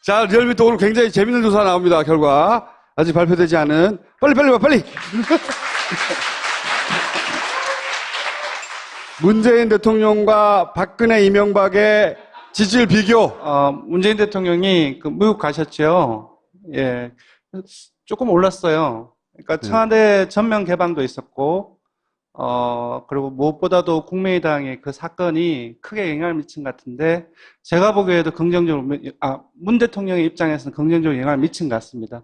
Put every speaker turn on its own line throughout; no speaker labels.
자, 리얼미터 오늘 굉장히 재밌는 조사 나옵니다. 결과. 아직 발표되지 않은. 빨리 와, 빨리! 문재인 대통령과 박근혜, 이명박의 지지율 비교.
문재인 대통령이 미국 가셨죠. 예. 조금 올랐어요. 그러니까 청와대 전면 개방도 있었고, 그리고 무엇보다도 국민의당의 그 사건이 크게 영향을 미친 것 같은데, 제가 보기에도 긍정적으로, 문 대통령의 입장에서는 긍정적으로 영향을 미친 것 같습니다.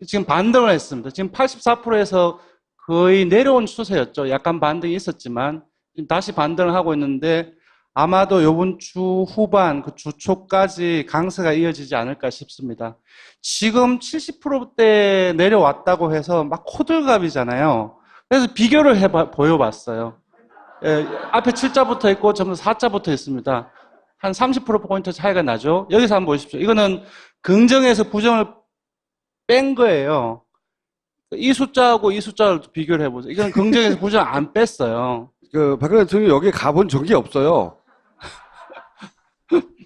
지금 반등을 했습니다. 지금 84%에서 거의 내려온 추세였죠. 약간 반등이 있었지만, 지금 다시 반등을 하고 있는데, 아마도 이번 주 후반, 그 주 초까지 강세가 이어지지 않을까 싶습니다. 지금 70%대 내려왔다고 해서 막 호들갑이잖아요. 그래서 비교를 보여봤어요. 예, 앞에 7자 붙어 있고 전부 4자 붙어 있습니다. 한 30%포인트 차이가 나죠. 여기서 한번 보십시오. 이거는 긍정에서 부정을 뺀 거예요. 이 숫자하고 이 숫자를 비교를 해보세요. 이건 긍정에서 부정 안 뺐어요.
박근혜 대통령이 여기에 가본 적이 없어요.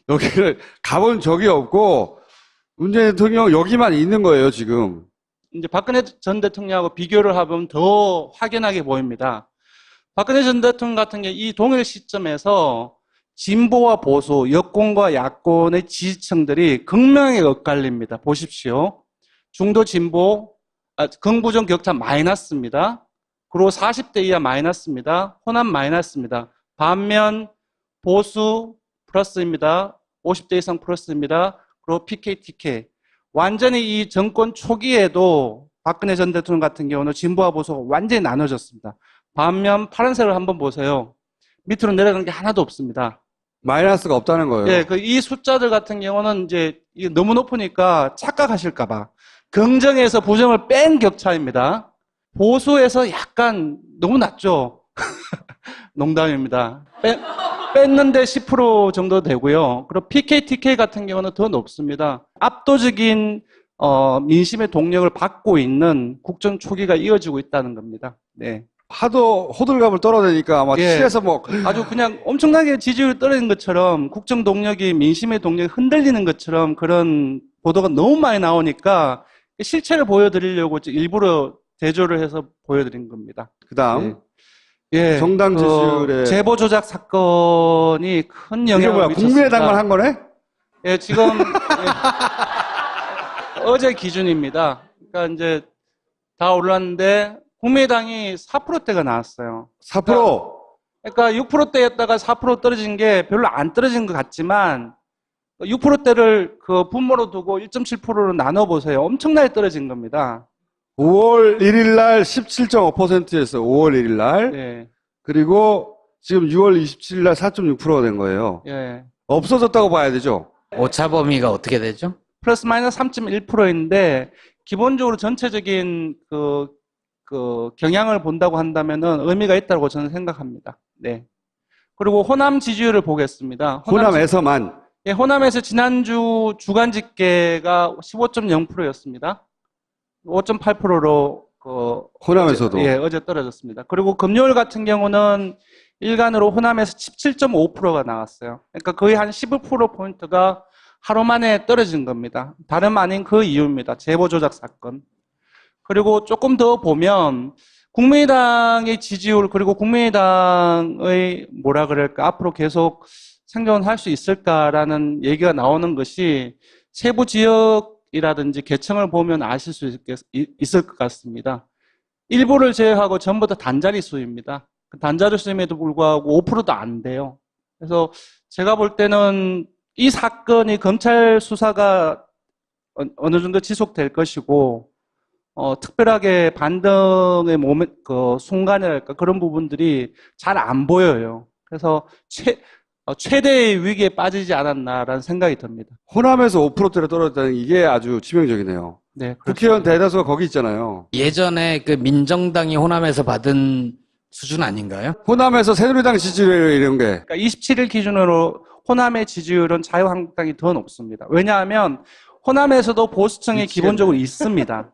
여기를 가본 적이 없고, 문재인 대통령 여기만 있는 거예요, 지금.
이제 박근혜 전 대통령하고 비교를 하면 더 확연하게 보입니다. 박근혜 전 대통령 같은 경우 이 동일 시점에서 진보와 보수, 여권과 야권의 지지층들이 극명하게 엇갈립니다. 보십시오. 중도 진보, 긍부정 격차 마이너스입니다. 그리고 40대 이하 마이너스입니다. 호남 마이너스입니다. 반면 보수 플러스입니다. 50대 이상 플러스입니다. 그리고 PK, TK. 완전히 이 정권 초기에도 박근혜 전 대통령 같은 경우는 진보와 보수가 완전히 나눠졌습니다. 반면 파란색을 한번 보세요. 밑으로 내려가는 게 하나도 없습니다.
마이너스가 없다는 거예요.
예, 이 숫자들 같은 경우는 이제 이게 너무 높으니까 착각하실까봐 긍정에서 부정을 뺀 격차입니다. 보수에서 약간 너무 낮죠? 농담입니다. 뺐는데 10% 정도 되고요. 그리고 PK, TK 같은 경우는 더 높습니다. 압도적인 민심의 동력을 받고 있는 국정 초기가 이어지고 있다는 겁니다. 네.
하도 호들갑을 떨어내니까 아마
예.
취해서
아주 그냥 엄청나게 지지율이 떨어진 것처럼 국정 동력이 민심의 동력이 흔들리는 것처럼 그런 보도가 너무 많이 나오니까 실체를 보여드리려고 일부러 대조를 해서 보여드린 겁니다.
그 다음.
예,
정당 지지율에.
제보 조작 사건이 큰 영향을 미쳤습니다.
국민의당만 한 거네?
예, 지금 어제 기준입니다. 그러니까 이제 다 올랐는데 국민의당이 4%대가 나왔어요.
4%?
그러니까 6%대였다가 4% 떨어진 게 별로 안 떨어진 것 같지만 6%대를 그 분모로 두고 1.7%로 나눠보세요. 엄청나게 떨어진 겁니다.
5월 1일 날 17.5%였어요. 5월 1일 날.
예.
그리고 지금 6월 27일 날 4.6%가 된 거예요.
예.
없어졌다고 봐야 되죠?
오차 범위가 어떻게 되죠?
플러스 마이너스 3.1%인데 기본적으로 전체적인 경향을 본다고 한다면은 의미가 있다고 저는 생각합니다. 네. 그리고 호남 지지율을 보겠습니다.
호남에서만.
예, 호남에서 지난주 주간 집계가 15.0%였습니다. 5.8%로
호남에서도.
어제 떨어졌습니다. 그리고 금요일 같은 경우는 일간으로 호남에서 17.5%가 나왔어요. 그러니까 거의 한 15%포인트가 하루 만에 떨어진 겁니다. 다름 아닌 그 이유입니다. 제보 조작 사건. 그리고 조금 더 보면 국민의당의 지지율 그리고 국민의당의 앞으로 계속 생존할 수 있을까라는 얘기가 나오는 것이 세부 지역이라든지 계층을 보면 아실 수 있을 것 같습니다. 일부를 제외하고 전부 다 단자리 수입니다. 단자리 수임에도 불구하고 5%도 안 돼요. 그래서 제가 볼 때는 이 사건이 검찰 수사가 어느 정도 지속될 것이고 특별하게 반등의 순간이랄까 그런 부분들이 잘 안 보여요. 그래서 최대의 위기에 빠지지 않았나라는 생각이 듭니다.
호남에서 5%대로 떨어졌다는 이게 아주 치명적이네요.
네,
국회의원 대다수가 거기 있잖아요.
예전에 그 민정당이 호남에서 받은 수준 아닌가요?
호남에서 새누리당 지지율 이런 게.
그러니까 27일 기준으로 호남의 지지율은 자유한국당이 더 높습니다. 왜냐하면 호남에서도 보수층이 기본적으로 있습니다.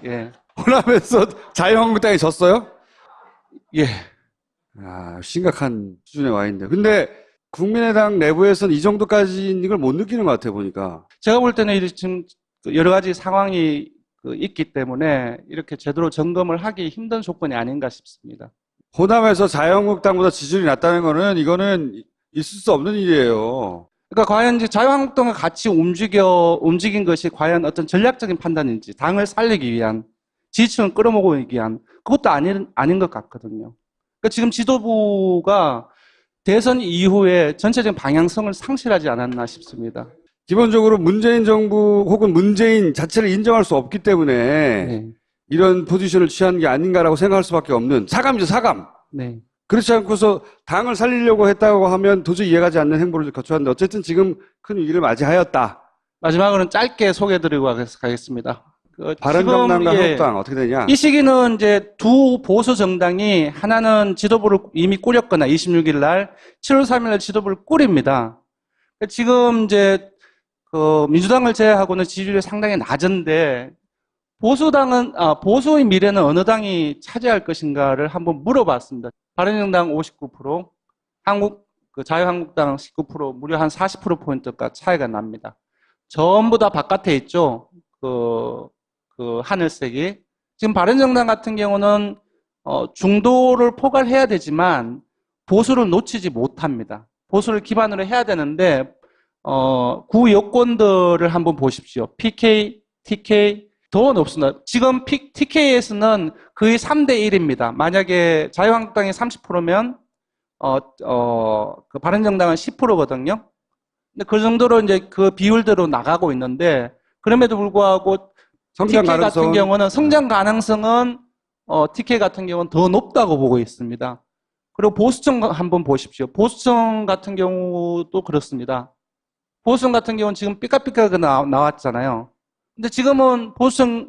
예.
호남에서 자유한국당이 졌어요?
예.
심각한 수준에 와 있는데. 근데 국민의당 내부에서는 이 정도까지는 이걸 못 느끼는 것 같아요, 보니까.
제가 볼 때는 지금 여러 가지 상황이 있기 때문에 이렇게 제대로 점검을 하기 힘든 조건이 아닌가 싶습니다.
호남에서 자유한국당보다 지지율이 낮다는 거는 이거는 있을 수 없는 일이에요.
그러니까 과연 이제 자유한국당과 같이 움직인 것이 과연 어떤 전략적인 판단인지, 당을 살리기 위한, 지지층을 끌어모으기 위한, 그것도 아닌 것 같거든요. 그러니까 지금 지도부가 대선 이후에 전체적인 방향성을 상실하지 않았나 싶습니다.
기본적으로 문재인 정부 혹은 문재인 자체를 인정할 수 없기 때문에
네.
이런 포지션을 취한 게 아닌가라고 생각할 수밖에 없는 사감이죠, 사감.
네.
그렇지 않고서 당을 살리려고 했다고 하면 도저히 이해가지 않는 행보를 거쳐왔는데 어쨌든 지금 큰 위기를 맞이하였다.
마지막으로는 짧게 소개해드리고 가겠습니다.
바른정당과
지금,
한국당 어떻게 되냐?
이 시기는 이제 두 보수 정당이 하나는 지도부를 이미 꾸렸거나 26일 날 7월 3일 날 지도부를 꾸립니다. 지금 이제 민주당을 제외하고는 지지율이 상당히 낮은데 보수의 미래는 어느 당이 차지할 것인가를 한번 물어봤습니다. 바른정당 59%, 자유한국당 19%, 무려 한 40%포인트가 차이가 납니다. 전부 다 바깥에 있죠. 하늘색이. 지금 바른정당 같은 경우는, 중도를 포괄해야 되지만, 보수를 놓치지 못합니다. 보수를 기반으로 해야 되는데, 구 여권들을 한번 보십시오. PK, TK, 더 높습니다. 지금 TK에서는 거의 3대 1입니다. 만약에 자유한국당이 30%면, 바른정당은 10%거든요. 근데 그 정도로 이제 그 비율대로 나가고 있는데, 그럼에도 불구하고
성장
TK
가능성
같은 경우는 성장 가능성은 TK 같은 경우는 더 높다고 보고 있습니다. 그리고 보수층 한번 보십시오. 보수층 같은 경우도 그렇습니다. 보수층 같은 경우는 지금 삐까삐까가 나왔잖아요. 근데 지금은 보수층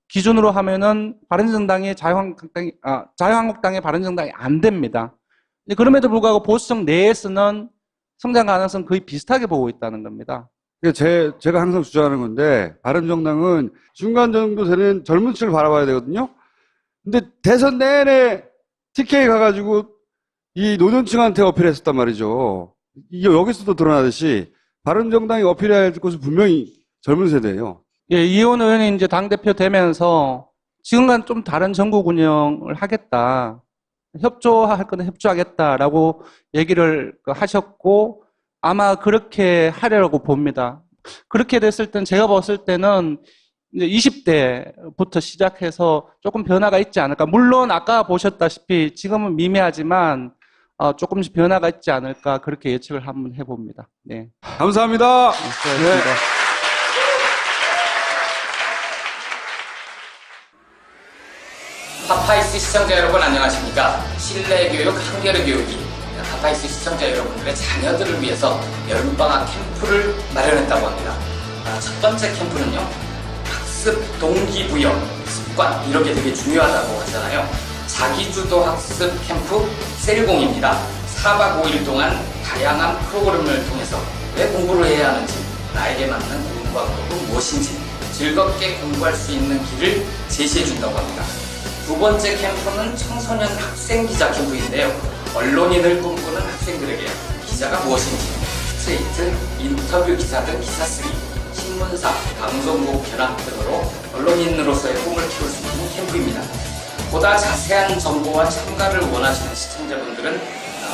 기준으로 하면은 바른정당이 자유한국당의 바른정당이 안 됩니다. 그럼에도 불구하고 보수층 내에서는 성장 가능성 거의 비슷하게 보고 있다는 겁니다.
제가 항상 주장하는 건데 바른정당은 중간 정도 되는 젊은 층을 바라봐야 되거든요. 근데 대선 내내 TK 가가지고 이 노년층한테 어필했었단 말이죠. 이게 여기서도 드러나듯이 바른정당이 어필해야 할 곳은 분명히 젊은 세대예요.
예, 이원 의원이 이제 당대표 되면서 지금과는 좀 다른 전국 운영을 하겠다. 협조할 거는 협조하겠다라고 얘기를 하셨고 아마 그렇게 하려고 봅니다. 그렇게 됐을 땐 제가 봤을 때는 이제 20대부터 시작해서 조금 변화가 있지 않을까. 물론 아까 보셨다시피 지금은 미미하지만 조금씩 변화가 있지 않을까 그렇게 예측을 한번 해봅니다. 네.
감사합니다.
수고하셨습니다.
네.
파파이스 시청자 여러분 안녕하십니까? 실내교육, 한겨레 교육이 파파이스 시청자 여러분들의 자녀들을 위해서 여름방학 캠프를 마련했다고 합니다. 첫 번째 캠프는요, 학습 동기부여, 습관 이런 게 되게 중요하다고 하잖아요. 자기주도 학습 캠프 셀공입니다. 4박 5일 동안 다양한 프로그램을 통해서 왜 공부를 해야 하는지, 나에게 맞는 공부 방법은 무엇인지 즐겁게 공부할 수 있는 길을 제시해 준다고 합니다. 두 번째 캠프는 청소년 학생 기자 캠프인데요. 언론인을 꿈꾸는 학생들에게 기자가 무엇인지, 스트레이트, 인터뷰 기사 등 기사 쓰기, 신문사, 방송국 견학 등으로 언론인으로서의 꿈을 키울 수 있는 캠프입니다. 보다 자세한 정보와 참가를 원하시는 시청자분들은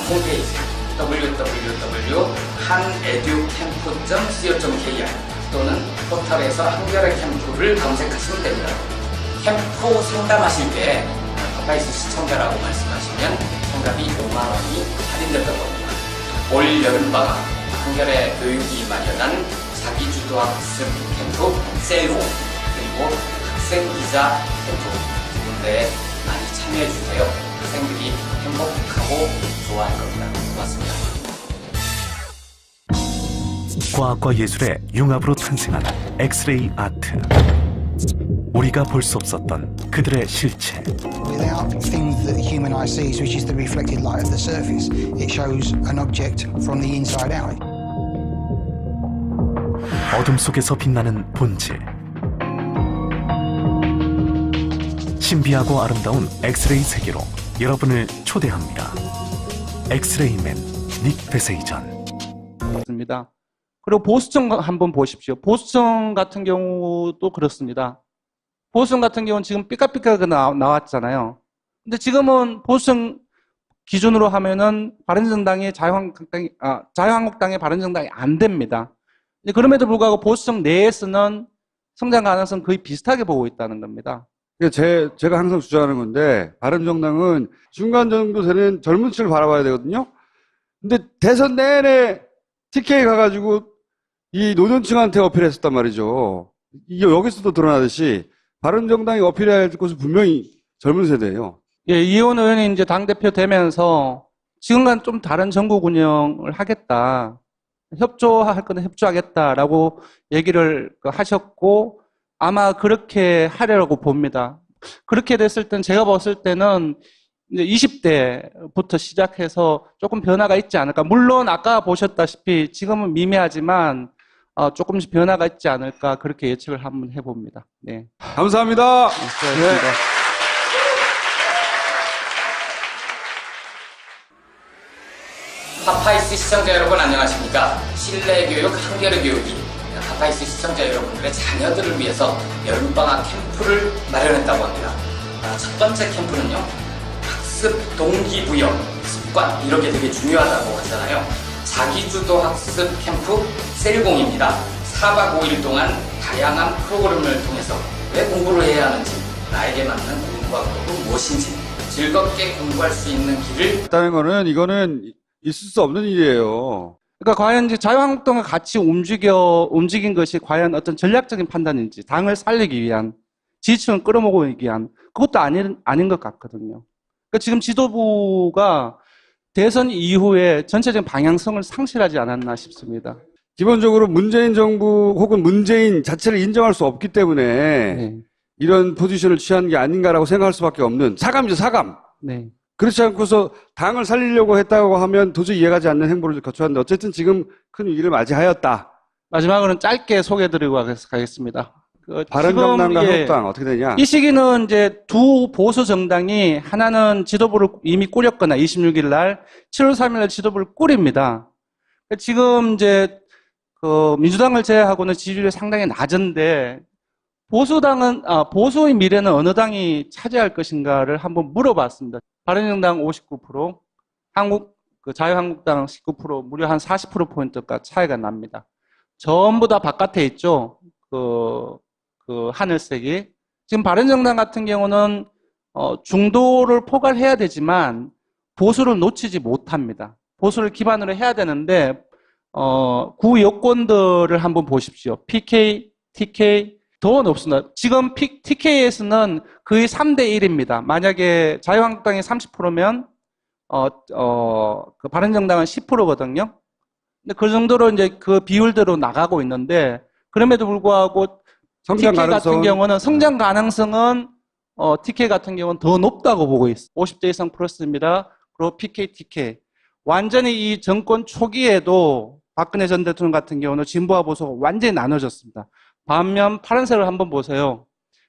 홈페이지 www.haneducamp.co.kr 또는 포털에서 한겨레 캠프를 검색하시면 됩니다. 캠프 상담하실 때 파파이스 시청자라고 말씀하시면 상담이 5만원이 할인된다고 합니다. 올 여름방학 한겨레 교육이 마련한 자기주도 학습 캠프 셀고 그리고 학생기자 캠프 두 군데에 많이 참여해주세요. 학생들이 행복하고 좋아할 겁니다. 고맙습니다.
과학과 예술의 융합으로 탄생한 엑스레이 아트. 우리가 볼 수 없었던 그들의 실체.
Without things that the human eye sees, which is the reflected light of the surface, it shows an object from the inside out.
어둠 속에서 빛나는 본질. 신비하고 아름다운 엑스레이 세계로 여러분을 초대합니다. 엑스레이맨 닉 베세이전.
있습니다. 그리고 보수청 한번 보십시오. 보수청 같은 경우도 그렇습니다. 보수청 같은 경우는 지금 삐까삐까가 나왔잖아요. 근데 지금은 보수청 기준으로 하면은 바른정당이 자유한국당의 바른정당이 안 됩니다. 근데 그럼에도 불구하고 보수청 내에서는 성장 가능성 거의 비슷하게 보고 있다는 겁니다.
제가 항상 주장하는 건데, 바른정당은 중간 정도 되는 젊은 층을 바라봐야 되거든요. 근데 대선 내내 TK 가가지고 이 노년층한테 어필했었단 말이죠. 이게 여기서도 드러나듯이 바른정당이 어필해야 할 곳은 분명히 젊은 세대예요.
예, 이원 의원이 이제 당대표 되면서 지금과는 좀 다른 전국 운영을 하겠다. 협조할 거는 협조하겠다라고 얘기를 하셨고 아마 그렇게 하려고 봅니다. 그렇게 됐을 땐 제가 봤을 때는 이제 20대부터 시작해서 조금 변화가 있지 않을까. 물론 아까 보셨다시피 지금은 미미하지만 조금씩 변화가 있지 않을까 그렇게 예측을 한번 해봅니다. 네.
감사합니다.
수고하셨습니다.
파파이스 시청자 여러분 안녕하십니까? 실내교육, 한겨레 교육이 파파이스 시청자 여러분들의 자녀들을 위해서 여름방학 캠프를 마련했다고 합니다. 첫 번째 캠프는요, 학습 동기부여, 습관 이런 게 되게 중요하다고 하잖아요. 자기주도 학습 캠프 셀공입니다. 4박 5일 동안 다양한 프로그램을 통해서 왜 공부를 해야 하는지, 나에게 맞는 공부 방법은 무엇인지 즐겁게 공부할 수 있는 길을
있다는 거는 이거는 있을 수 없는 일이에요.
그러니까 과연 이제 자유한국당과 같이 움직인 것이 과연 어떤 전략적인 판단인지, 당을 살리기 위한, 지지층을 끌어모으기 위한, 그것도 아닌 것 같거든요. 그러니까 지금 지도부가 대선 이후에 전체적인 방향성을 상실하지 않았나 싶습니다.
기본적으로 문재인 정부 혹은 문재인 자체를 인정할 수 없기 때문에
네.
이런 포지션을 취한 게 아닌가라고 생각할 수밖에 없는 사감이죠, 사감.
네.
그렇지 않고서 당을 살리려고 했다고 하면 도저히 이해가지 않는 행보를 거쳐왔는데 어쨌든 지금 큰 위기를 맞이하였다.
마지막으로는 짧게 소개해드리고 가겠습니다.
바른정당과
지금,
한국당 어떻게 되냐?
이 시기는 이제 두 보수 정당이 하나는 지도부를 이미 꾸렸거나 26일 날 7월 3일 날 지도부를 꾸립니다. 지금 이제 그 민주당을 제외하고는 지지율이 상당히 낮은데 보수의 미래는 어느 당이 차지할 것인가를 한번 물어봤습니다. 바른정당 59%, 자유한국당 19%, 무려 한 40%포인트가 차이가 납니다. 전부 다 바깥에 있죠. 그 하늘색이. 지금 바른정당 같은 경우는 중도를 포괄해야 되지만 보수를 놓치지 못합니다. 보수를 기반으로 해야 되는데 구 여권들을 한번 보십시오. PK, TK 더 높습니다. 지금 TK에서는 거의 3대 1입니다. 만약에 자유한국당이 30%면 그 바른정당은 10%거든요. 근데 그 정도로 이제 그 비율대로 나가고 있는데 그럼에도 불구하고
성장
TK
가능성
같은 경우는 성장 가능성은 TK 같은 경우는 더 높다고 보고 있어요. 50대 이상 플러스입니다. 그리고 PK, TK. 완전히 이 정권 초기에도 박근혜 전 대통령 같은 경우는 진보와 보수가 완전히 나눠졌습니다. 반면 파란색을 한번 보세요.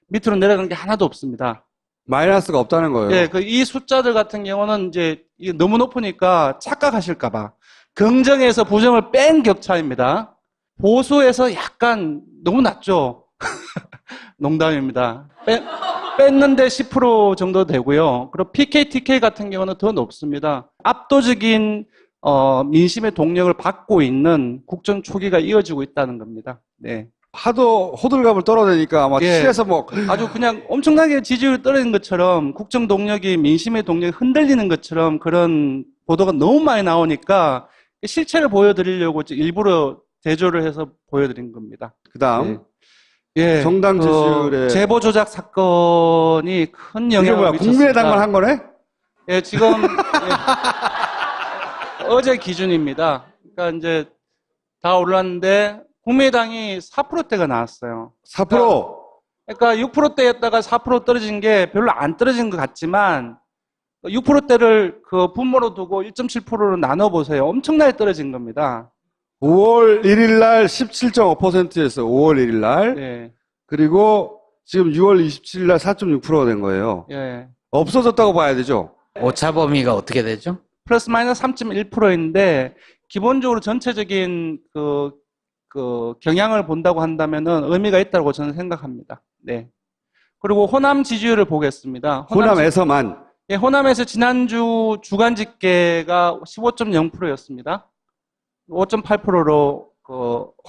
밑으로 내려가는 게 하나도 없습니다.
마이너스가 없다는 거예요.
예, 이 숫자들 같은 경우는 이제 이게 너무 높으니까 착각하실까봐 긍정에서 부정을 뺀 격차입니다. 보수에서 약간 너무 낮죠. 농담입니다. 뺐는데 10% 정도 되고요. 그리고 PK, TK 같은 경우는 더 높습니다. 압도적인 민심의 동력을 받고 있는 국정 초기가 이어지고 있다는 겁니다. 네.
하도 호들갑을 떨어대니까 아마
예.
칠에서
아주 그냥 엄청나게 지지율이 떨어진 것처럼 국정 동력이 민심의 동력이 흔들리는 것처럼 그런 보도가 너무 많이 나오니까 실체를 보여드리려고 일부러 대조를 해서 보여드린 겁니다.
그다음
예,
정당 지지율에
제보 조작 사건이 큰
이게
영향을
뭐야?
미쳤습니다.
국민의당만 한 거네?
예, 지금 어제 기준입니다. 그러니까 이제 다 올랐는데 국민의당이 4%대가 나왔어요.
4%.
그러니까 6%대였다가 4% 떨어진 게 별로 안 떨어진 것 같지만 6%대를 그 분모로 두고 1.7%로 나눠보세요. 엄청나게 떨어진 겁니다.
5월 1일 날 17.5%였어요. 5월 1일 날.
예,
그리고 지금 6월 27일 날 4.6%가 된 거예요.
예.
없어졌다고 봐야 되죠.
오차 범위가 어떻게 되죠?
플러스 마이너스 3.1%인데 기본적으로 전체적인 경향을 본다고 한다면은 의미가 있다고 저는 생각합니다. 네. 그리고 호남 지지율을 보겠습니다.
호남에서만.
예, 호남에서 지난주 주간 집계가 15.0%였습니다. 5.8%로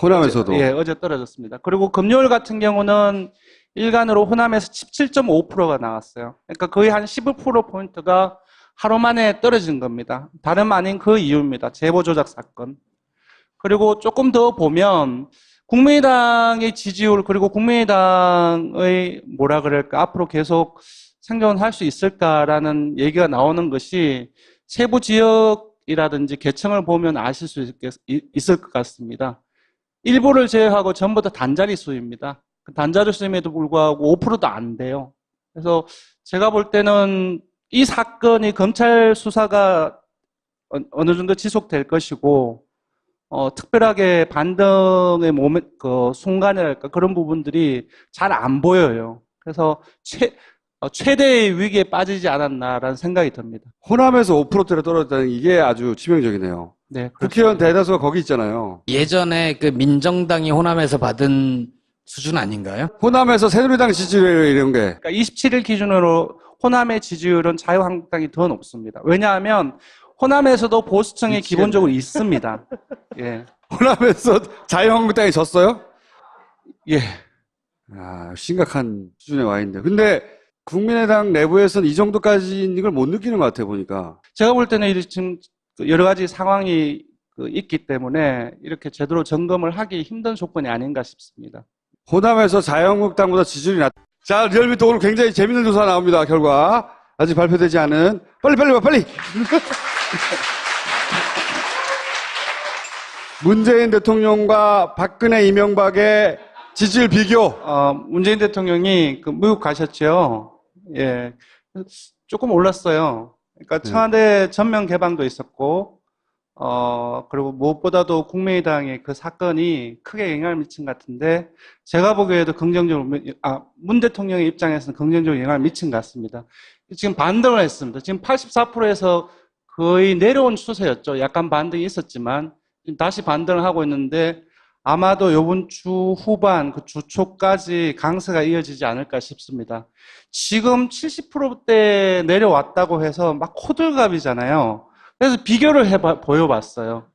호남에서도.
어제 떨어졌습니다. 그리고 금요일 같은 경우는 일간으로 호남에서 17.5%가 나왔어요. 그러니까 거의 한 15%포인트가 하루 만에 떨어진 겁니다. 다름 아닌 그 이유입니다. 제보 조작 사건. 그리고 조금 더 보면 국민의당의 지지율 그리고 국민의당의 뭐라 그럴까 앞으로 계속 생존할 수 있을까라는 얘기가 나오는 것이 세부 지역이라든지 계층을 보면 아실 수 있을 것 같습니다. 일부를 제외하고 전부 다 단자리 수입니다. 단자리 수임에도 불구하고 5%도 안 돼요. 그래서 제가 볼 때는 이 사건이 검찰 수사가 어느 정도 지속될 것이고, 특별하게 반등의 순간이랄까 그런 부분들이 잘 안 보여요. 그래서 최대의 위기에 빠지지 않았나라는 생각이 듭니다.
호남에서 5%대로 떨어졌다는 이게 아주 치명적이네요.
네,
국회의원 대다수가 거기 있잖아요.
예전에 그 민정당이 호남에서 받은 수준 아닌가요?
호남에서 새누리당 지지율 이런 게.
그러니까 27일 기준으로 호남의 지지율은 자유한국당이 더 높습니다. 왜냐하면 호남에서도 보수층이
미치겠네.
기본적으로 있습니다. 예.
호남에서 자유한국당이 졌어요?
예.
아, 심각한 수준에 와 있는데. 근데 국민의당 내부에서는 이 정도까지는 이걸 못 느끼는 것 같아요, 보니까.
제가 볼 때는 지금 여러 가지 상황이 있기 때문에 이렇게 제대로 점검을 하기 힘든 조건이 아닌가 싶습니다.
호남에서 자유한국당보다 지지율이 낮. 자, 리얼미터 오늘 굉장히 재밌는 조사 나옵니다, 결과. 아직 발표되지 않은. 빨리 봐, 빨리! 문재인 대통령과 박근혜, 이명박의 지지율 비교.
문재인 대통령이 미국 가셨죠. 예. 조금 올랐어요. 그러니까 청와대 전면 개방도 있었고, 그리고 무엇보다도 국민의당의 그 사건이 크게 영향을 미친 것 같은데, 제가 보기에도 문 대통령의 입장에서는 긍정적으로 영향을 미친 것 같습니다. 지금 반등을 했습니다. 지금 84%에서 거의 내려온 추세였죠. 약간 반등이 있었지만, 지금 다시 반등을 하고 있는데, 아마도 이번 주 후반, 주 초까지 강세가 이어지지 않을까 싶습니다. 지금 70%대 내려왔다고 해서 막 호들갑이잖아요. 그래서 비교를 보여봤어요.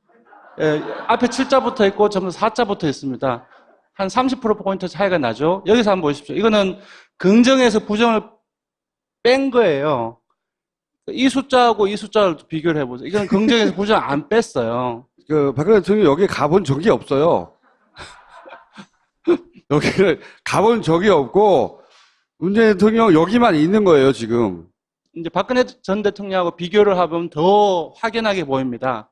예, 앞에 7자 붙어 있고 전부 4자 붙어 있습니다. 한 30%포인트 차이가 나죠. 여기서 한번 보십시오. 이거는 긍정에서 부정을 뺀 거예요. 이 숫자하고 이 숫자를 비교를 해보세요. 이건 긍정에서 부정 안 뺐어요.
박근혜 대통령이 여기 가본 적이 없어요. 여기를 가본 적이 없고, 문재인 대통령 여기만 있는 거예요, 지금.
이제 박근혜 전 대통령하고 비교를 하면 더 확연하게 보입니다.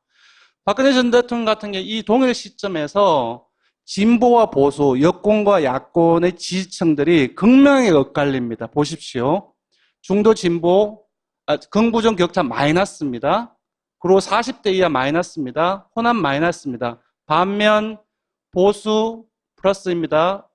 박근혜 전 대통령 같은 경우 이 동일 시점에서 진보와 보수, 여권과 야권의 지지층들이 극명하게 엇갈립니다. 보십시오. 중도 진보, 긍부정 격차 마이너스입니다. 그리고 40대 이하 마이너스입니다. 호남 마이너스입니다. 반면 보수 플러스입니다.